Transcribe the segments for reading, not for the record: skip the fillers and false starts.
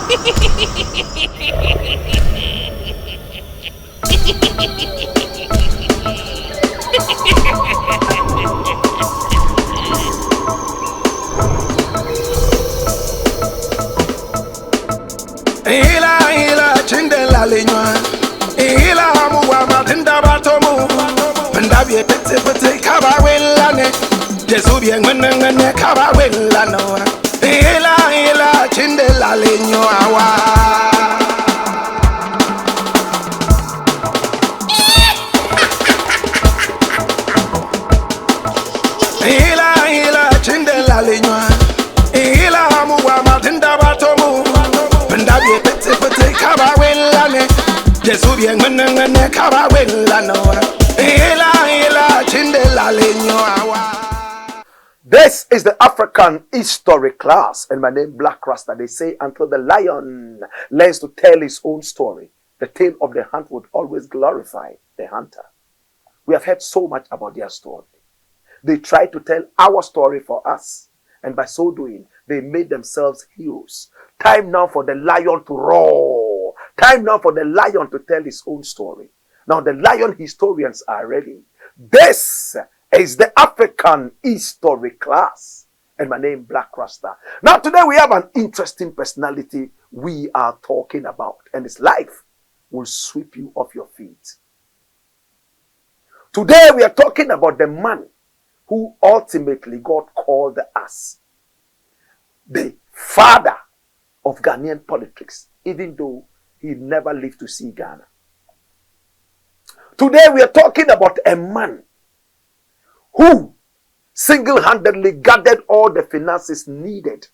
Ila chindela lenywa ila muwa matinda batomu ndabye pete kabawelane Jesu bien ngene kabawelano ila chindela lenywa wa ila chindela lenywa ila muwa matinda batomu ndabye pete kabawelane Jesu bien ngene kabawelano ila chindela lenywa wa. This is the African history class, and my name Black Rasta. They say until the lion learns to tell his own story, the tale of the hunt would always glorify the hunter. We have heard so much about their story. They tried to tell our story for us, and by so doing, they made themselves heroes. Time now for the lion to roar. Time now for the lion to tell his own story. Now the lion historians are ready. This is the African history class. And my name Black Rasta. Now today we have an interesting personality we are talking about. And his life will sweep you off your feet. Today we are talking about the man who ultimately God called us the father of Ghanaian politics, even though he never lived to see Ghana. Today we are talking about a man who single-handedly gathered all the finances needed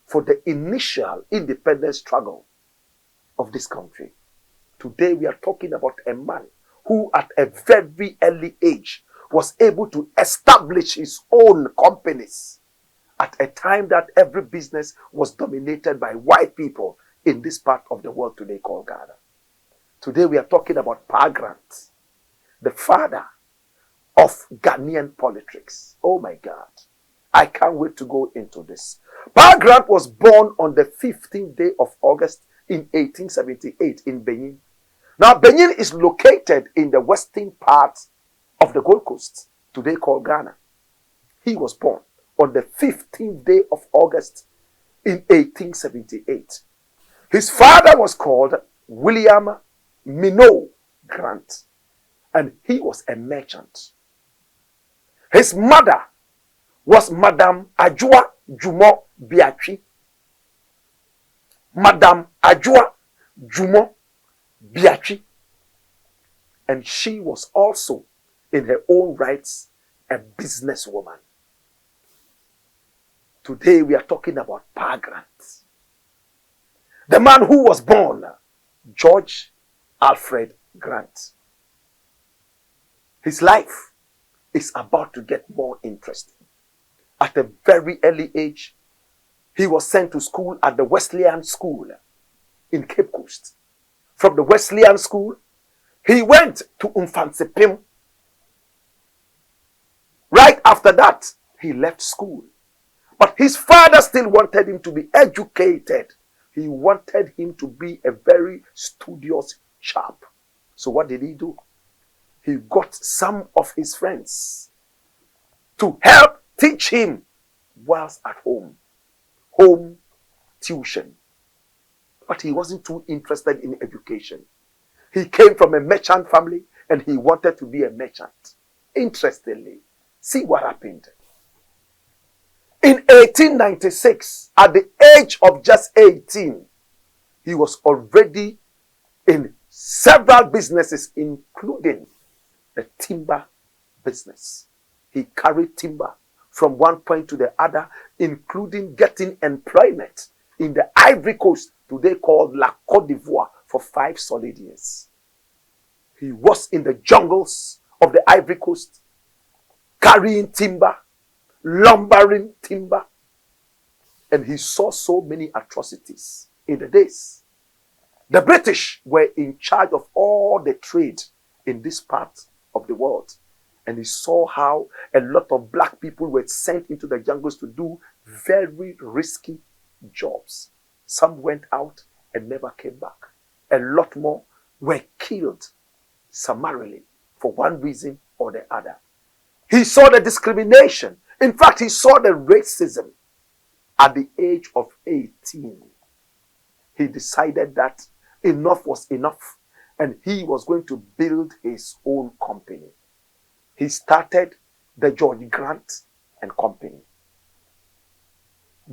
for the initial independence struggle of this country. Today we are talking about a man who at a very early age was able to establish his own companies at a time that every business was dominated by white people in this part of the world today called Ghana. Today we are talking about Paa Grant, the father of Ghanaian politics. Oh my God. I can't wait to go into this. Paa Grant was born on the 15th day of August in 1878 in Benin. Now Benin is located in the western part of the Gold Coast, today called Ghana. He was born on the 15th day of August in 1878. His father was called William Minot Grant, and he was a merchant. His mother was Madame Ajua Jumo Biachi. Madame Ajua Jumo Biachi. And she was also, in her own rights, a businesswoman. Today we are talking about Paa Grant. The man who was born, George Alfred Grant. His life is about to get more interesting. At a very early age, he was sent to school at the Wesleyan School in Cape Coast. From the Wesleyan School, he went to Umfansepim. Right after that, he left school. But his father still wanted him to be educated. He wanted him to be a very studious chap. So what did he do? He got some of his friends to help teach him whilst at home. Home tuition. But he wasn't too interested in education. He came from a merchant family and he wanted to be a merchant. Interestingly, see what happened. In 1896, at the age of just 18, he was already in several businesses, including the timber business. He carried timber from one point to the other, including getting employment in the Ivory Coast, today called La Côte d'Ivoire, for 5 solid years. He was in the jungles of the Ivory Coast, carrying timber, lumbering timber, and he saw so many atrocities in the days. The British were in charge of all the trade in this part of the world, and he saw how a lot of black people were sent into the jungles to do very risky jobs. Some went out and never came back. A lot more were killed summarily for one reason or the other. He saw the discrimination. In fact, he saw the racism at the age of 18. He decided that enough was enough and he was going to build his own company. He started the George Grant and Company.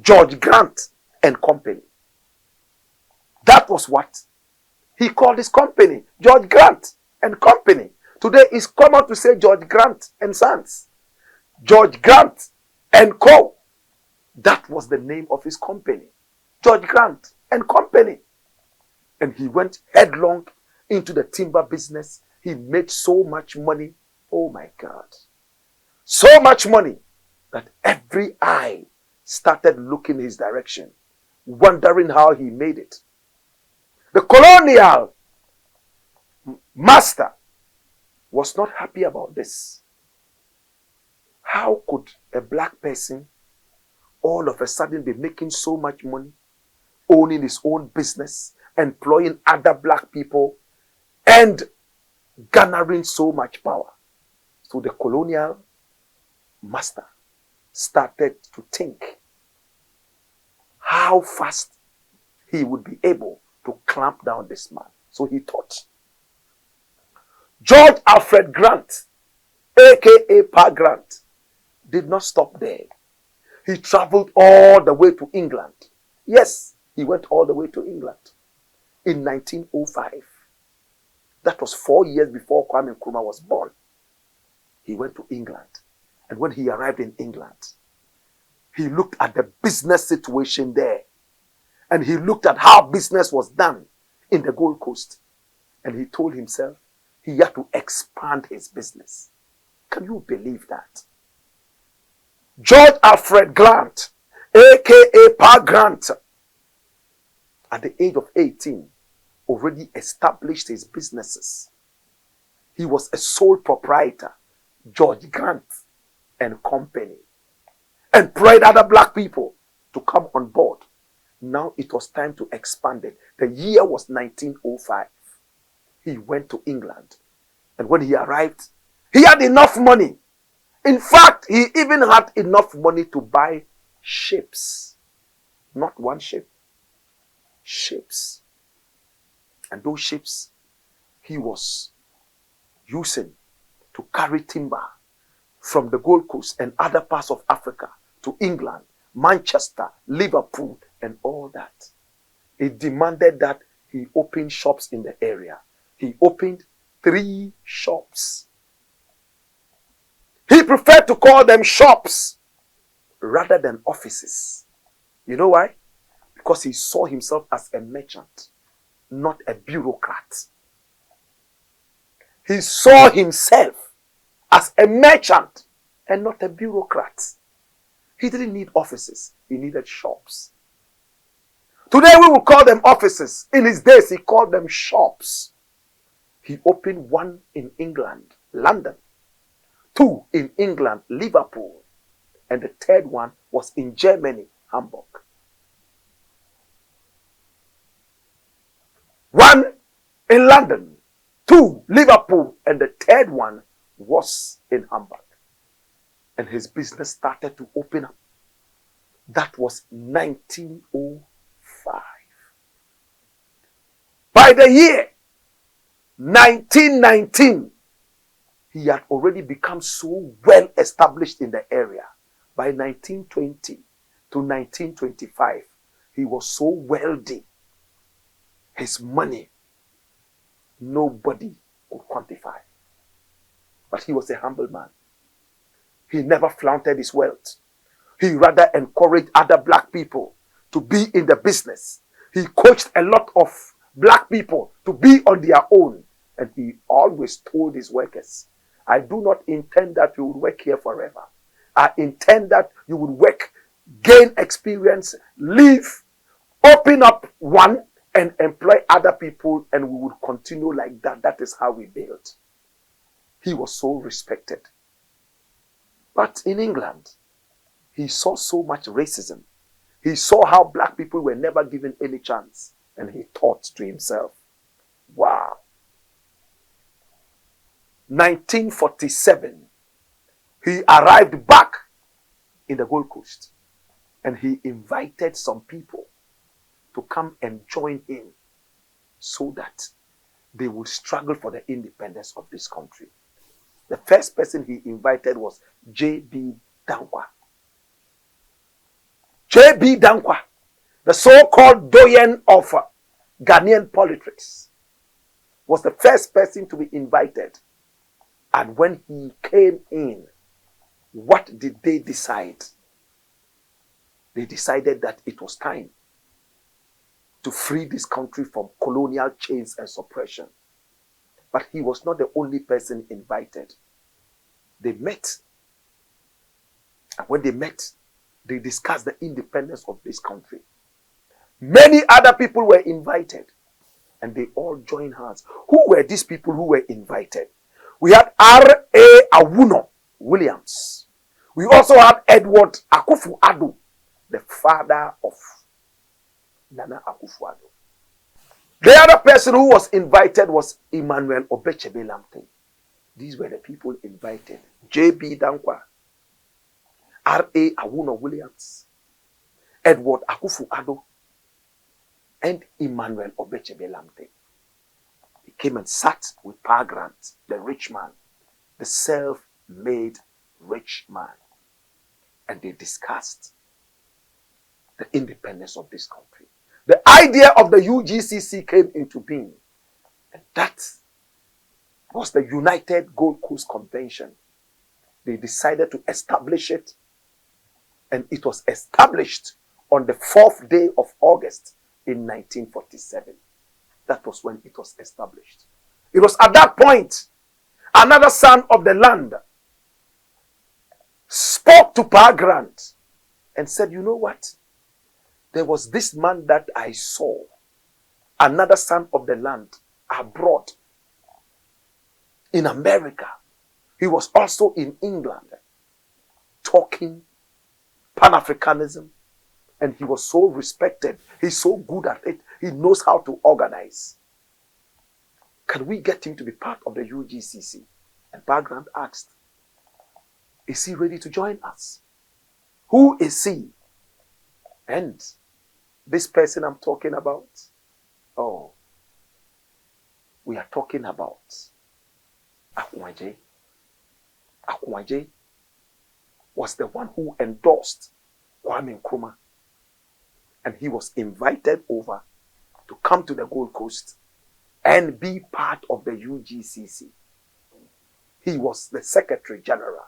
George Grant and Company. That was what he called his company. George Grant and Company. Today it's common to say George Grant and Sons. George Grant and Co. That was the name of his company. George Grant and Company. And he went headlong into the timber business. He made so much money. Oh my God. So much money that every eye started looking his direction, wondering how he made it. The colonial master was not happy about this. How could a black person all of a sudden be making so much money, owning his own business, employing other black people, and garnering so much power? So the colonial master started to think how fast he would be able to clamp down this man. So he thought. George Alfred Grant, aka Paa Grant, did not stop there. He traveled all the way to England. Yes, he went all the way to England in 1905. That was 4 years before Kwame Nkrumah was born. He went to England. And when he arrived in England, he looked at the business situation there. And he looked at how business was done in the Gold Coast. And he told himself he had to expand his business. Can you believe that? George Alfred Grant, aka Paa Grant, at the age of 18, already established his businesses. He was a sole proprietor, George Grant and Company, and prayed other black people to come on board. Now it was time to expand it. The year was 1905. He went to England. And when he arrived, he had enough money. In fact, he even had enough money to buy ships. Not one ship. Ships. And those ships he was using to carry timber from the Gold Coast and other parts of Africa to England, Manchester, Liverpool, and all that. He demanded that he open shops in the area. He opened 3 shops. He preferred to call them shops rather than offices. You know why? Because he saw himself as a merchant, not a bureaucrat. He saw himself as a merchant and not a bureaucrat. He didn't need offices. He needed shops. Today we will call them offices. In his days, he called them shops. He opened 1 in England, London. 2 in England, Liverpool. And the 3rd one was in Germany, Hamburg. 1 in London, 2 Liverpool, and the 3rd one was in Hamburg. And his business started to open up. That was 1905. By the year 1919, he had already become so well established in the area. By 1920 to 1925, he was so wealthy. His money, nobody could quantify. But he was a humble man. He never flaunted his wealth. He rather encouraged other black people to be in the business. He coached a lot of black people to be on their own. And he always told his workers, I do not intend that you would work here forever. I intend that you would work, gain experience, leave, open up one, and employ other people, and we would continue like that. That is how we built. He was so respected. But in England, he saw so much racism. He saw how black people were never given any chance. And he thought to himself, wow. 1947, he arrived back in the Gold Coast. And he invited some people to come and join him so that they would struggle for the independence of this country. The first person he invited was J.B. Dankwa. J.B. Dankwa, the so-called doyen of Ghanaian politics, was the first person to be invited. And when he came in, what did they decide? They decided that it was time to free this country from colonial chains and suppression. But he was not the only person invited. They met. And when they met, they discussed the independence of this country. Many other people were invited. And they all joined hands. Who were these people who were invited? We had R.A. Awuno Williams. We also had Edward Akufo-Addo, the father of Nana Akufo-Addo. The other person who was invited was Emmanuel Obechebe Lamte. These were the people invited. J.B. Dankwa, R.A. Awuno Williams, Edward Akufo-Addo, and Emmanuel Obechebe Lamte. He came and sat with Paa Grant, the rich man, the self-made rich man. And they discussed the independence of this country. The idea of the UGCC came into being. And that was the United Gold Coast Convention. They decided to establish it. And it was established on the 4th day of August in 1947. That was when it was established. It was at that point, another son of the land spoke to Paa Grant and said, you know what? There was this man that I saw, another son of the land, abroad, in America. He was also in England, talking Pan-Africanism, and he was so respected. He's so good at it. He knows how to organize. Can we get him to be part of the UGCC? And Paa Grant asked, is he ready to join us? Who is he? And this person I'm talking about, oh, we are talking about Akwanje. Akwanje was the one who endorsed Kwame Nkrumah. And he was invited over to come to the Gold Coast and be part of the UGCC. He was the Secretary General.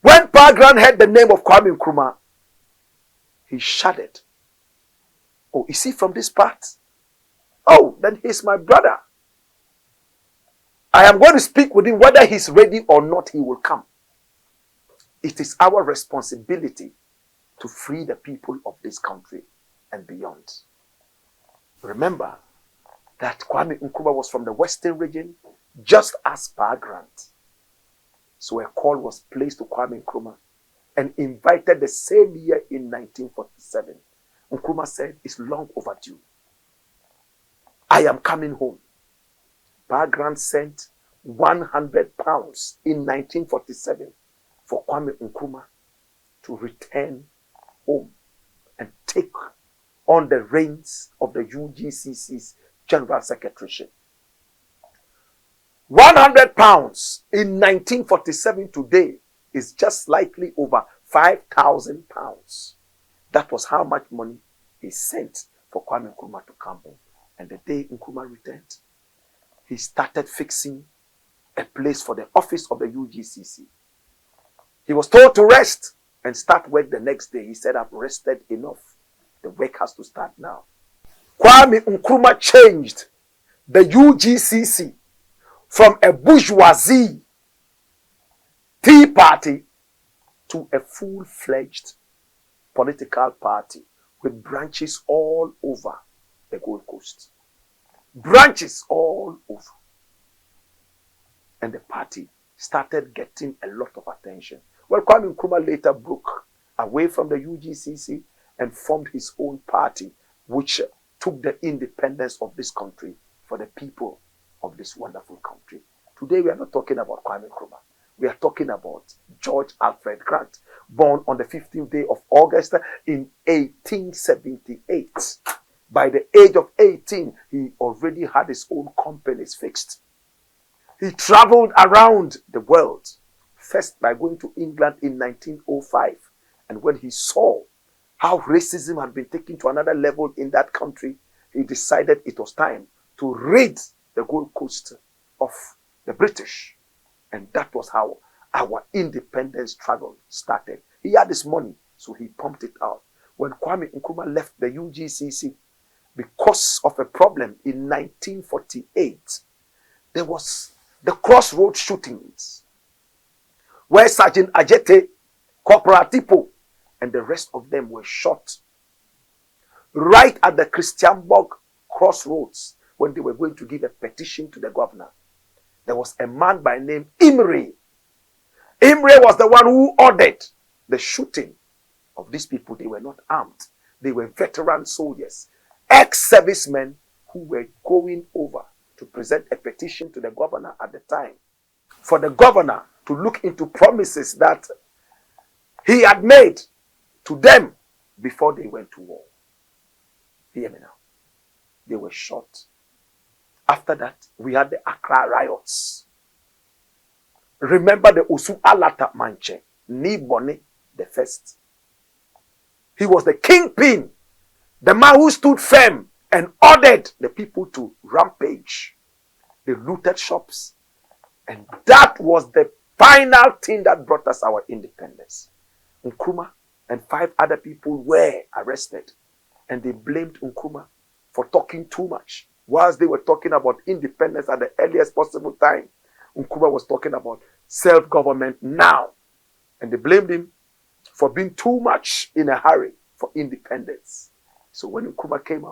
When Paa Grant heard the name of Kwame Nkrumah, he shuddered. Oh, is he from this part? Oh, then he's my brother. I am going to speak with him. Whether he's ready or not, he will come. It is our responsibility to free the people of this country and beyond. Remember that Kwame Nkrumah was from the Western region, just as Paa Grant. So a call was placed to Kwame Nkrumah and invited the same year in 1947. Nkrumah said, it's long overdue. I am coming home. Paa Grant sent 100 pounds in 1947 for Kwame Nkrumah to return home and take on the reins of the UGCC's General Secretaryship. 100 pounds in 1947 today is just slightly over 5,000 pounds. That was how much money he sent for Kwame Nkrumah to come home. And the day Nkrumah returned, he started fixing a place for the office of the UGCC. He was told to rest and start work the next day. He said, I've rested enough. The work has to start now. Kwame Nkrumah changed the UGCC from a bourgeoisie tea party to a full-fledged political party with branches all over the Gold Coast. Branches all over. And the party started getting a lot of attention. Well, Kwame Nkrumah later broke away from the UGCC and formed his own party, which took the independence of this country for the people of this wonderful country. Today we are not talking about Kwame Nkrumah. We are talking about George Alfred Grant, born on the 15th day of August in 1878. By the age of 18, he already had his own companies fixed. He traveled around the world, first by going to England in 1905. And when he saw how racism had been taken to another level in that country, he decided it was time to rid the Gold Coast of the British. And that was how our independence struggle started. He had this money, so he pumped it out. When Kwame Nkrumah left the UGCC, because of a problem in 1948, there was the crossroad shootings, where Sergeant Ajete, Corporal Tipo, and the rest of them were shot right at the Christianborg crossroads when they were going to give a petition to the governor. There was a man by name Imre. Imre was the one who ordered the shooting of these people. They were not armed. They were veteran soldiers, ex-servicemen who were going over to present a petition to the governor at the time for the governor to look into promises that he had made to them before they went to war. Hear me now. They were shot. After that, we had the Accra riots. Remember the Usu Alata Manche, Nibone the first. He was the kingpin, the man who stood firm and ordered the people to rampage. They looted shops. And that was the final thing that brought us our independence. Nkrumah and 5 other people were arrested. And they blamed Nkrumah for talking too much. Whilst they were talking about independence at the earliest possible time, Nkrumah was talking about self-government now. And they blamed him for being too much in a hurry for independence. So when Nkrumah came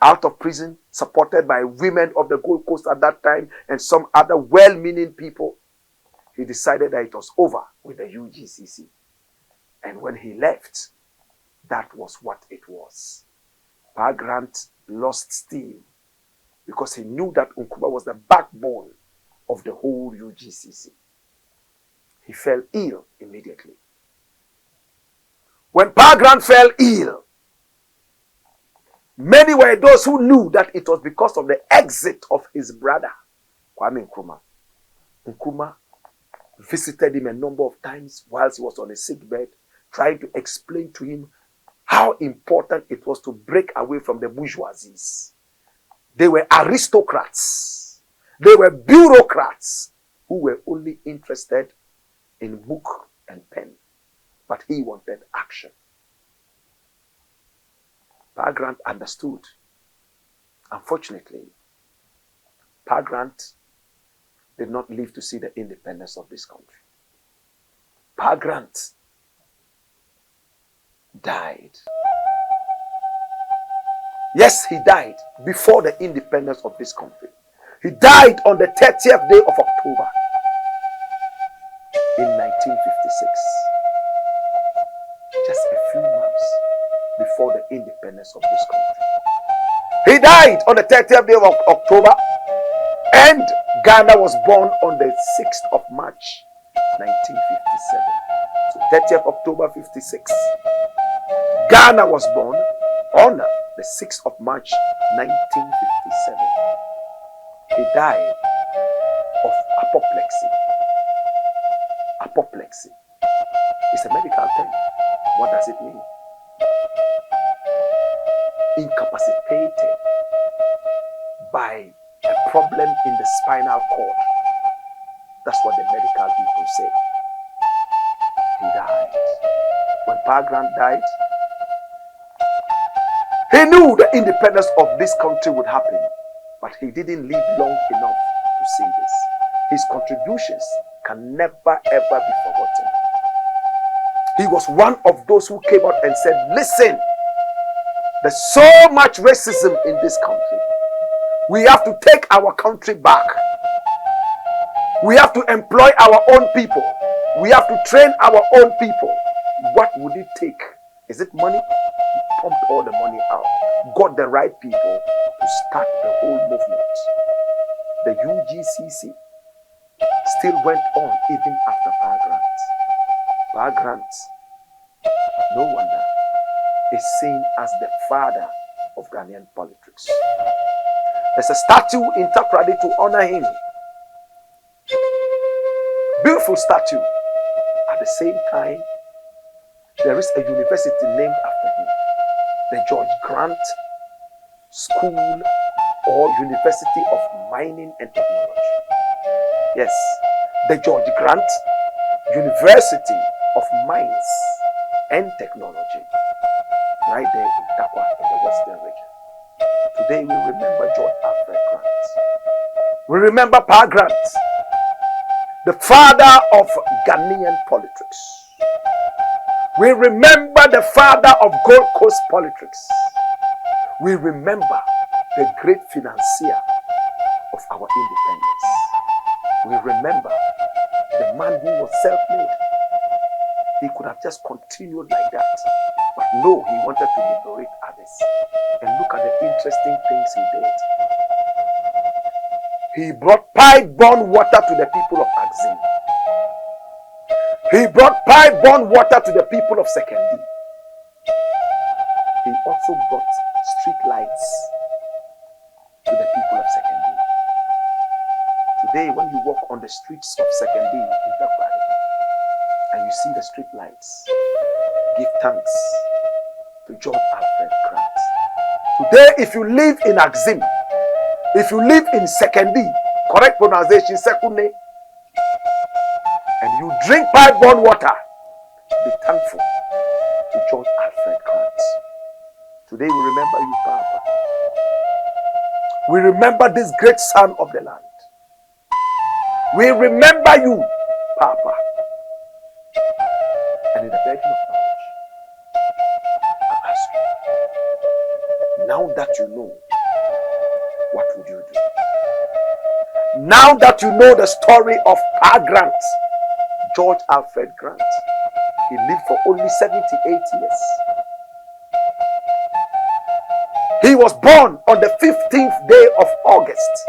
out of prison, supported by women of the Gold Coast at that time and some other well-meaning people, he decided that it was over with the UGCC. And when he left, that was what it was. Paa Grant lost steam because he knew that Nkrumah was the backbone of the whole UGCC. He fell ill immediately. When Paa Grant fell ill, many were those who knew that it was because of the exit of his brother, Kwame Nkrumah. Nkrumah visited him a number of times whilst he was on a sick bed, trying to explain to him how important it was to break away from the bourgeoisies. They were aristocrats. They were bureaucrats who were only interested in book and pen. But he wanted action. Paa Grant understood. Unfortunately, Paa Grant did not live to see the independence of this country. Paa Grant died. Yes, he died before the independence of this country. He died on the 30th day of October in 1956. Just a few months before the independence of this country. He died on the 30th day of October, and Ghana was born on the 6th of March 1957. So 30th October 56. Ghana was born on the 6th of March 1957. He died of apoplexy. Apoplexy is a medical term. What does it mean? Incapacitated by a problem in the spinal cord. That's what the medical people say. He died. When Paa Grant died, he knew the independence of this country would happen, but he didn't live long enough to see this. His contributions can never ever be forgotten. He was one of those who came out and said, listen, there's so much racism in this country. We have to take our country back. We have to employ our own people. We have to train our own people. What would it take? Is it money? He pumped all the money out, got the right people to start the whole movement. The UGCC still went on even after Paa Grant. Paa Grant, no wonder, is seen as the father of Ghanaian politics. There's a statue in Takoradi to honor him. Beautiful statue. At the same time, there is a university named after him, the George Grant School or University of Mining and Technology. Yes, the George Grant University of Mines and Technology, right there in Takwa in the Western region. Today we remember George Afreekan. We remember Paa Grant, the father of Ghanaian politics. We remember the father of Gold Coast politics. We remember the great financier of our independence. We remember the man who was self-made. He could have just continued like that. But no, he wanted to liberate others. And look at the interesting things he did. He brought pipe-borne water to the people of Axim. He brought pipe-borne water to the people of Sekendi. He also brought street lights to the people of Sekendi. Today, when you walk on the streets of Sekendi in Takoradi and you see the street lights, give thanks to George Afreekan. Today, if you live in Axim, if you live in Sekendi, correct pronunciation, Sekune, and you drink pipe-borne water, be thankful to George Afreekan. Today we remember you, Papa. We remember this great son of the land. We remember you, Papa. And in the burden of knowledge, I ask you, now that you know, what would you do? Now that you know the story of Paa Grant, George Afreekan, he lived for only 78 years. He was born on the 15th day of August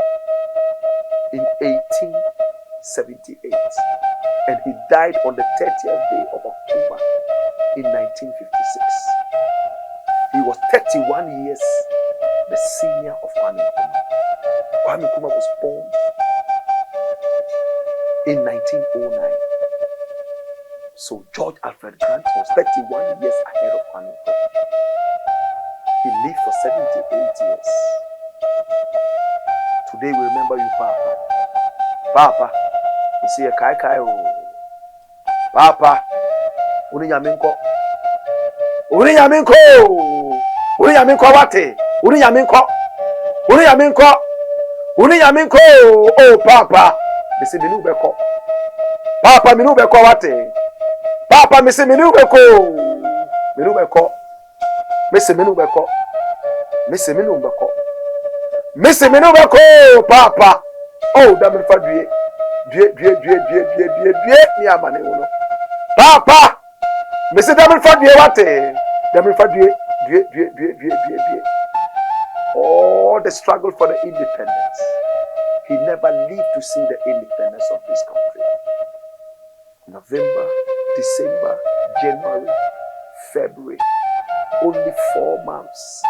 in 1878, and he died on the 30th day of October in 1956. He was 31 years the senior of Kwame Nkrumah. Kwame Nkrumah was born in 1909. So George Afreekan was 31 years ahead of Kwame Nkrumah. He lived for 78 years. Today we remember you, Papa. Papa, you see a kai. Papa, Uni Yaminko. Uni Yaminko wate. Uni Yaminko. Oh, Papa. Missy Minu Beko. Papa Minu Beko wate. Papa Missy Minu Beko. Minu Beko. Missy Minu Beko. Missy Minu Beko. Missy Minu Beko, Papa. Oh, damn it for due. Papa. Missy damn it for due what? Damn it for due. Oh, the struggle for the independence. He never lived to see the independence of this country. November, December, January, February. Only 4 months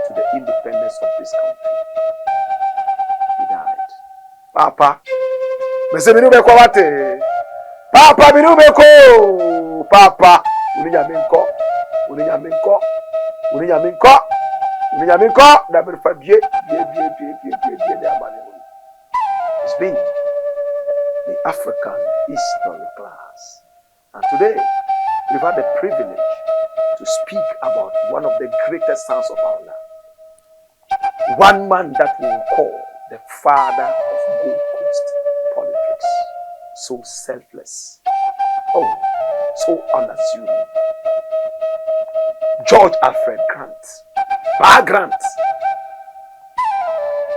to the independence of this country. He died. Papa, Mese Minubeko wate. Papa Minubeko. Papa, Uniyaminko. It's been the African history class. And today, we've had the privilege to speak about one of the greatest sons of our land. One man that we will call the father of Gold Coast politics. So selfless. Oh, so unassuming. George Afreekan. Paa Grant.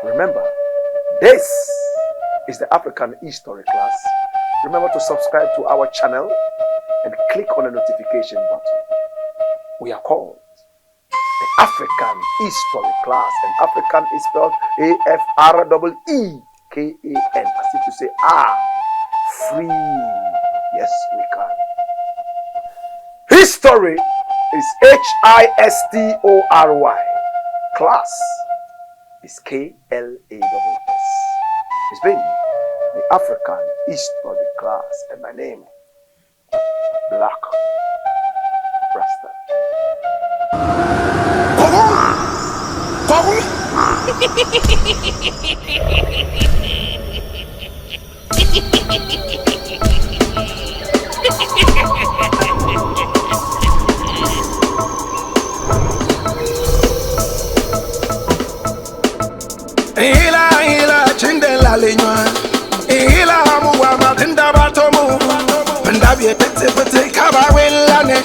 Remember, this is the African history class. Remember to subscribe to our channel. and click on the notification button. We are called the Afreekan History Class, and Afreekan is spelled Afreekan, as if to say free. Yes, we can. History is HISTORY. Class is KLASS. It's been the Afreekan History Class, and my name, Black Rasta. Ila chindela lenywa ila muwa matinda batomu ndabiye pete kaba welane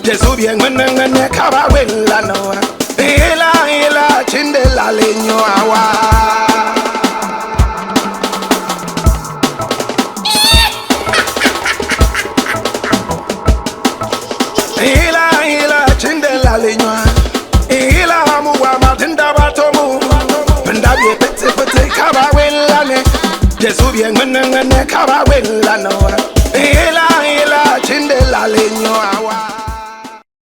Jesu bien ngene kaba welano ila chindela lenywa wa ila chindela lenywa ila muwa matinda batomu ndabiye pete kaba welane Jesu bien ngene kaba welano ila chindela lenywa wa